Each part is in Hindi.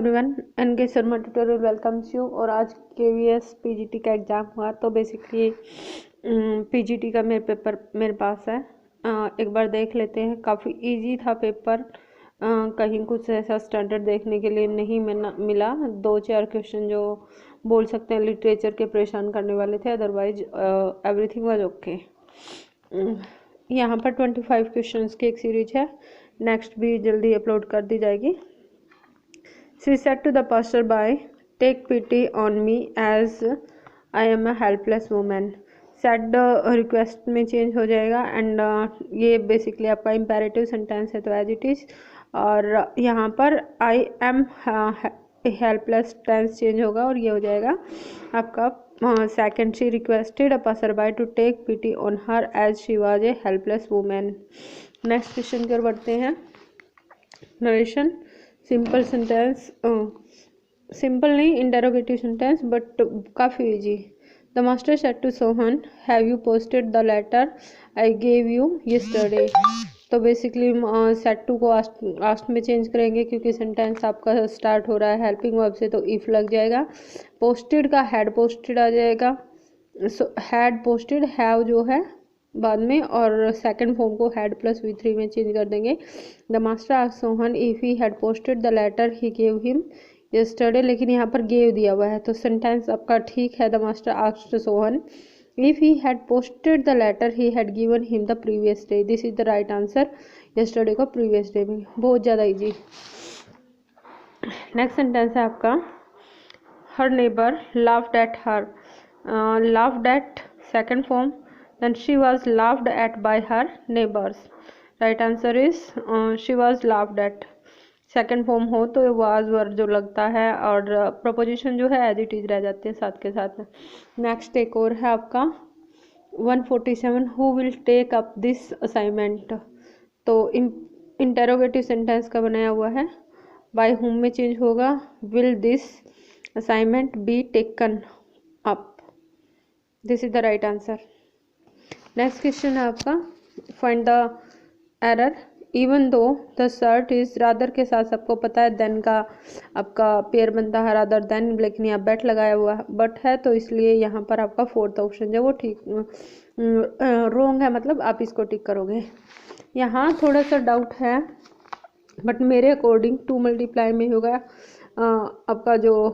Everyone, NK Sharma tutorial welcomes you. और आज केवीएस पीजीटी का एग्ज़ाम हुआ, तो बेसिकली पीजीटी का पेपर मेरे पास है। एक बार देख लेते हैं। काफ़ी इजी था पेपर, कहीं कुछ ऐसा स्टैंडर्ड देखने के लिए नहीं मिला। 2-4 क्वेश्चन जो बोल सकते हैं लिटरेचर के परेशान करने वाले थे, अदरवाइज एवरीथिंग वाज ओके। यहाँ पर 25 क्वेश्चंस की एक सीरीज है, नेक्स्ट भी जल्दी अपलोड कर दी जाएगी। She said to the passerby, "Take pity on me as I am a helpless woman." Said request में चेंज हो जाएगा एंड ये बेसिकली आपका इम्पेरेटिव सेंटेंस है, तो एज इट इज़। और यहाँ पर I am helpless tense change होगा और ये हो जाएगा आपका second. She requested a passerby to take pity on her as she was a helpless woman. Next question की ओर बढ़ते हैं। नरेशन सिंपल सेंटेंस, सिंपल नहीं इंटरोगेटिव सेंटेंस, बट काफ़ी easy. The master said to Sohan, have you posted the letter I gave you yesterday. तो बेसिकली सेड टू को आस्ट में चेंज करेंगे क्योंकि सेंटेंस आपका स्टार्ट हो रहा है हेल्पिंग वर्ब से, तो इफ़ लग जाएगा। पोस्टेड का हैड पोस्टेड आ जाएगा, सो हैड पोस्टेड हैव जो है बाद में, और सेकंड फॉर्म को हैड प्लस V3 में चेंज कर देंगे। The master asked Sohan if he had posted the letter he gave him yesterday, लेकिन यहाँ पर गेव दिया हुआ है तो सेंटेंस आपका ठीक है। The master asked Sohan if he had posted the letter he had given him the previous day. This is the right answer. Yesterday को प्रीवियस डे में, बहुत ज़्यादा ईजी। नेक्स्ट सेंटेंस है आपका, her neighbour laughed at her. Laughed at second form, then she was laughed at by her neighbors. Right answer is she was laughed at. Second form हो तो was वर जो लगता है, और प्रपोजिशन जो है एज इट इज रह जाते हैं साथ के साथ। नेक्स्ट एक और है आपका 147, who will take up this assignment. तो इंटेरोगेटिव सेंटेंस का बनाया हुआ है, बाय हुम में चेंज होगा, will this assignment be taken up. This is the right answer. Next question है आपका, find the error. Even though the shirt is, rather के साथ सबको पता है देन का आपका पेयर बनता है रादर देन, लेकिन यहाँ बेट लगाया हुआ बट है, तो इसलिए यहाँ पर आपका फोर्थ ऑप्शन जो वो ठीक रॉन्ग है, मतलब आप इसको टिक करोगे। यहाँ थोड़ा सा डाउट है, बट मेरे अकॉर्डिंग 2 मल्टीप्लाई में होगा। आपका जो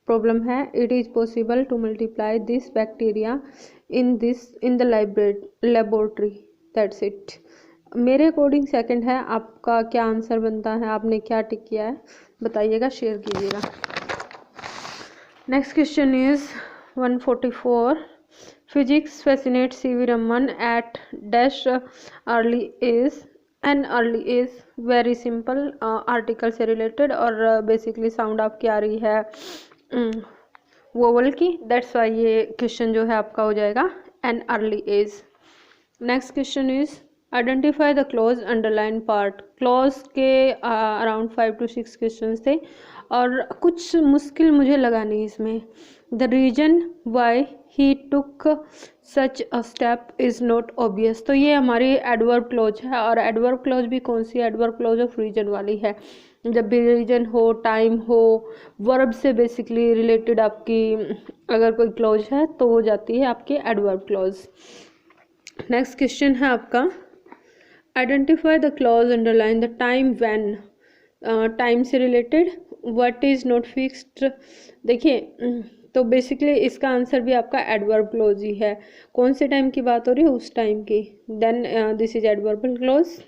प्रॉब्लम है, it is possible to multiply this bacteria in the laboratory, that's it. मेरे अकॉर्डिंग सेकंड है। आपका क्या आंसर बनता है, आपने क्या टिक किया है बताइएगा, शेयर कीजिएगा। Next question is 144, physics fascinate CV Raman at dash early age. An early age very simple, article से रिलेटेड, और बेसिकली साउंड आपकी आ रही है वोवल की, दैट्स वाई ये क्वेश्चन जो है आपका हो जाएगा an early age. Next question is identify the clause underline part. Clause के अराउंड 5 to 6 क्वेश्चन थे, और कुछ मुश्किल मुझे लगा नहीं इसमें। The reason why he took such a step is not obvious. तो ये हमारी एडवर्ब क्लॉज है, और एडवर्ब क्लॉज भी कौन सी, एडवर्ब क्लॉज ऑफ रीजन वाली है। जब भी रीजन हो, टाइम हो, वर्ब से बेसिकली रिलेटेड आपकी अगर कोई क्लॉज है तो वो जाती है आपकी एडवर्ब क्लॉज। नेक्स्ट क्वेश्चन है आपका, identify the clause underline the time when. Time से related, what is not fixed. देखिए, तो बेसिकली इसका आंसर भी आपका एडवर्ब क्लॉज ही है। कौन से टाइम की बात हो रही है, उस टाइम की, then this is adverbial clause.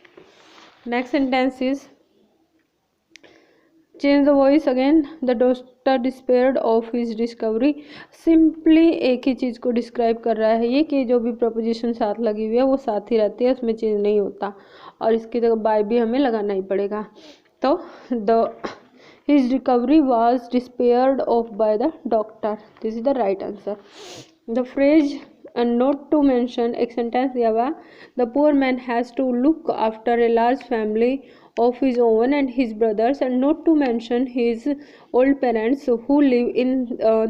Next sentence is change the voice again, the doctor despaired of his discovery. Simply एक ही चीज़ को डिस्क्राइब कर रहा है ये, कि जो भी प्रपोजिशन साथ लगी हुई है वो साथ ही रहती है, उसमें चेंज नहीं होता, और इसकी जगह बाय भी हमें लगाना ही पड़ेगा। तो the his recovery was despaired of by the doctor, this is the right answer. The phrase and not to mention, एक सेंटेंस दिया हुआ, the poor man has to look after a large family of his own and his brothers, and not to mention his old parents who live in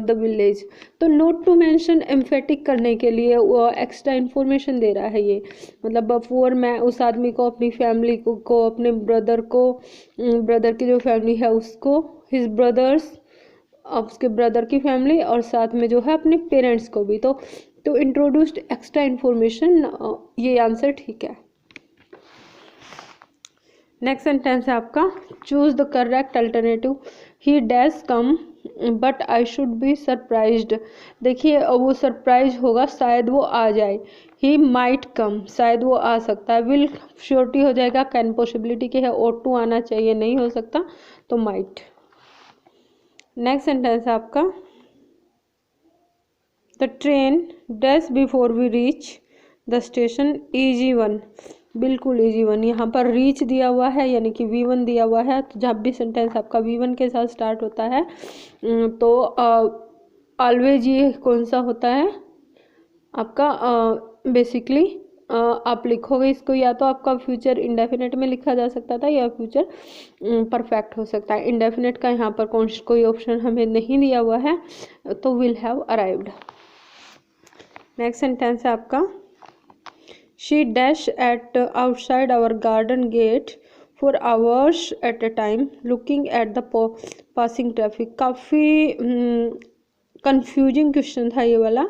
the village। तो not to mention emphatic करने के लिए एक्स्ट्रा इन्फॉर्मेशन दे रहा है ये, मतलब पुअर मैन उस आदमी को, अपनी फैमिली को, अपने ब्रदर की जो फैमिली है उसको, हिज ब्रदर्स, उसके ब्रदर की फैमिली, और साथ में जो है अपने पेरेंट्स को भी। तो इंट्रोड्यूस्ड एक्स्ट्रा इन्फॉर्मेशन, ये आंसर ठीक है। नेक्स्ट सेंटेंस है आपका, choose the correct alternative. He dash come but I should be surprised. देखिए वो सरप्राइज होगा, शायद वो आ जाए। ही माइट कम, शायद वो आ सकता है। विल श्योरिटी हो जाएगा, कैन पॉसिबिलिटी के है, ought to आना चाहिए, नहीं हो सकता, तो माइट। नेक्स्ट सेंटेंस है आपका, the train dash before we reach the station, easy one. बिल्कुल इजी वन। यहाँ पर रीच दिया हुआ है यानी कि V1 दिया हुआ है, तो जब भी सेंटेंस आपका V1 के साथ स्टार्ट होता है तो ऑलवेज ये कौन सा होता है आपका, बेसिकली आप लिखोगे इसको, या तो आपका फ्यूचर इंडेफिनेट में लिखा जा सकता था या फ्यूचर परफेक्ट हो सकता है। इंडेफिनेट का यहाँ पर कोई ऑप्शन हमें नहीं दिया हुआ है, तो will have arrived. Next sentence है आपका, she dash at outside our garden gate for hours at a time looking at the passing traffic. काफ़ी कंफ्यूजिंग क्वेश्चन था ये वाला,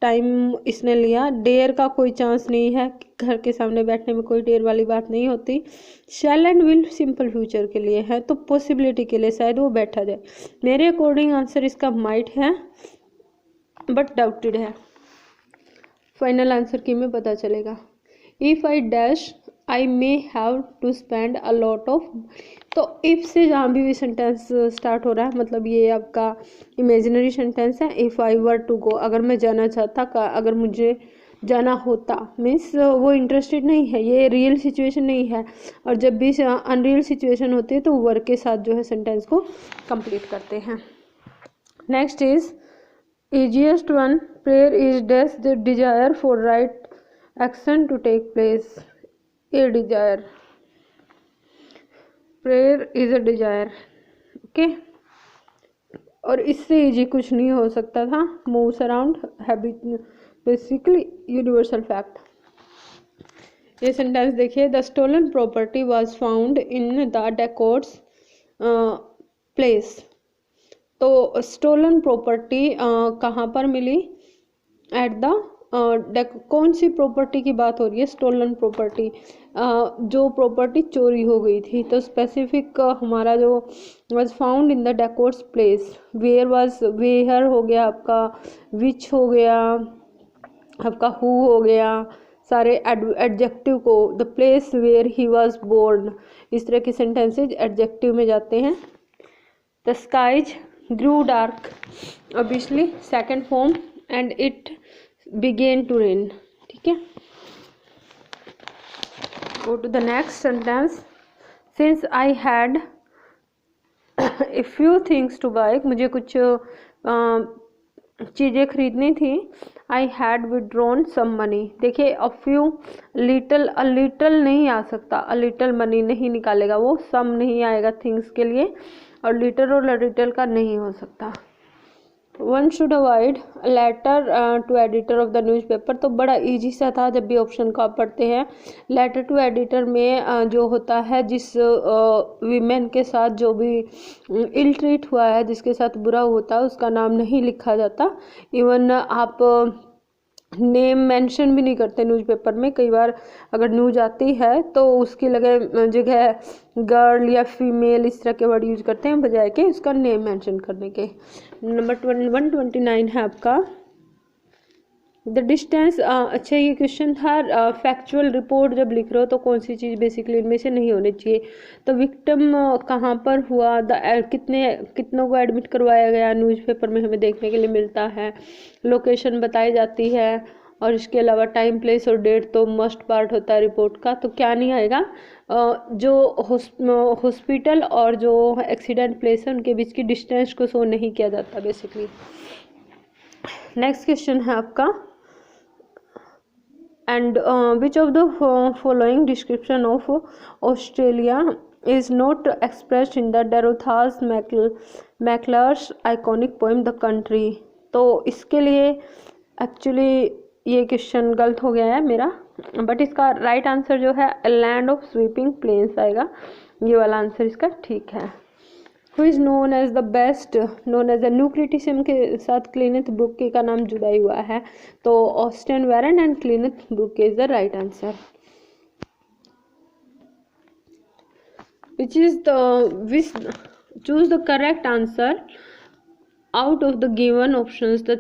टाइम इसने लिया। डेयर का कोई चांस नहीं है, घर के सामने बैठने में कोई डेयर वाली बात नहीं होती। शैल एंड विल सिंपल फ्यूचर के लिए है, तो पॉसिबिलिटी के लिए शायद वो बैठा जाए। मेरे अकॉर्डिंग आंसर इसका माइट है, बट डाउटेड है। फाइनल आंसर की में पता चलेगा। If I dash I may have to spend a lot of, तो इफ़ से जहाँ भी सेंटेंस स्टार्ट हो रहा है, मतलब ये आपका इमेजिनरी सेंटेंस है। If I were to go, अगर मैं जाना चाहता, अगर मुझे जाना होता, मीन्स वो इंटरेस्टेड नहीं है, ये रियल सिचुएशन नहीं है। और जब भी अनरियल सिचुएशन होती है तो वर्क के साथ जो है सेंटेंस को कंप्लीट करते हैं। Next is easiest one, prayer is dash the desire for right action to take place, a desire, prayer is a desire, okay। और इससे इजी कुछ नहीं हो सकता था। Moves around habit, basically universal fact. ये सेंटेंस देखिए, the stolen property was found in the dacoit's place. तो स्टोलन प्रॉपर्टी कहाँ पर मिली, एट द कौन सी प्रॉपर्टी की बात हो रही है, स्टोलन प्रॉपर्टी, जो प्रॉपर्टी चोरी हो गई थी। तो स्पेसिफिक हमारा जो was found in the dacoit's place, where हो गया आपका, विच हो गया आपका, हु हो गया, सारे एडजेक्टिव को, the place where he was born, इस तरह के सेंटेंसेज एडजेक्टिव में जाते हैं। The skies grew dark, obviously second form, and it began to rain, ठीक है। go to the next sentence, since I had a few things to buy, मुझे कुछ चीज़ें खरीदनी थी। I had withdrawn some money, देखिए a few, a little नहीं आ सकता, a little money नहीं निकालेगा वो, some नहीं आएगा थिंग्स के लिए, और लिटर और लिटिल का नहीं हो सकता। One should avoid letter to editor of the newspaper, तो बड़ा इजी सा था। जब भी ऑप्शन को आप पढ़ते हैं, लेटर टू एडिटर में जो होता है, जिस वीमेन के साथ जो भी इल ट्रीट हुआ है, जिसके साथ बुरा होता है, उसका नाम नहीं लिखा जाता। इवन आप नेम मेंशन भी नहीं करते न्यूज़पेपर में। कई बार अगर न्यूज आती है तो उसकी जगह गर्ल या फीमेल इस तरह के वर्ड यूज करते हैं, बजाय के उसका नेम मेंशन करने के। नंबर 129 है आपका, द डिस्टेंस। अच्छा ये क्वेश्चन था, फैक्चुअल रिपोर्ट जब लिख रहे हो तो कौन सी चीज़ बेसिकली इनमें से नहीं होनी चाहिए। तो विक्टिम कहाँ पर हुआ, कितनों को एडमिट करवाया गया, न्यूज़पेपर में हमें देखने के लिए मिलता है। लोकेशन बताई जाती है, और इसके अलावा टाइम, प्लेस और डेट तो मस्ट पार्ट होता है रिपोर्ट का। तो क्या नहीं आएगा, जो हॉस्पिटल और जो एक्सीडेंट प्लेस है उनके बीच की डिस्टेंस को शो नहीं किया जाता बेसिकली। नेक्स्ट क्वेश्चन है आपका, and which of the following description of Australia is not expressed in the Dorothy McClure's iconic poem The Country। तो इसके लिए एक्चुअली ये क्वेश्चन गलत हो गया है मेरा, बट इसका राइट आंसर जो है लैंड ऑफ स्वीपिंग प्लेन्स आएगा। ये वाला आंसर इसका ठीक है। Who is known as the best known as the new criticism के साथ क्लिनेथ ब्रुके का नाम जुड़ा हुआ है, तो Austin Warren and Cleanth Brooks is the right answer. Choose the correct answer out of the given options. The